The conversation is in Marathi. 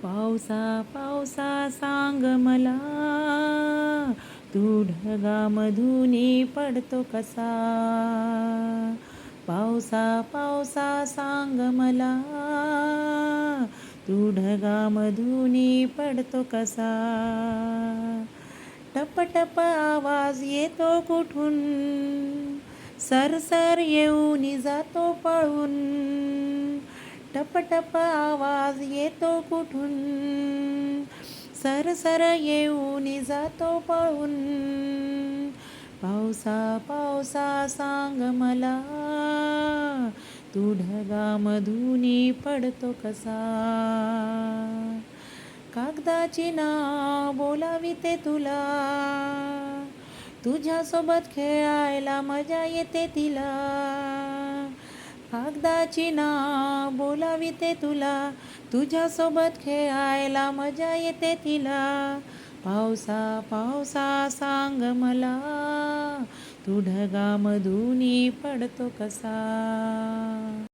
पावसा पावसा सांग मला, तू ढगामधूनी पडतो कसा. पावसा पावसा सांग मला, तू ढगामधूनी पडतो कसा. टप टप आवाज येतो कुठून, सरसर येऊन जातो पळून. टप टप आवाज येतो कुठून, सरसर येऊन जातो पळून. पावसा पावसा सांग मला, तू ढगामधूनी पडतो कसा. कागदाची नाव बोलाविते तुला, तुझ्यासोबत खेळायला मजा येते तिला. कागदाची नाव बोलाविते तुला, तुझ्यासोबत खेळायला मजा येते तिला. पावसा पावसा सांग मला, तू ढगामधूनी पडतो कसा.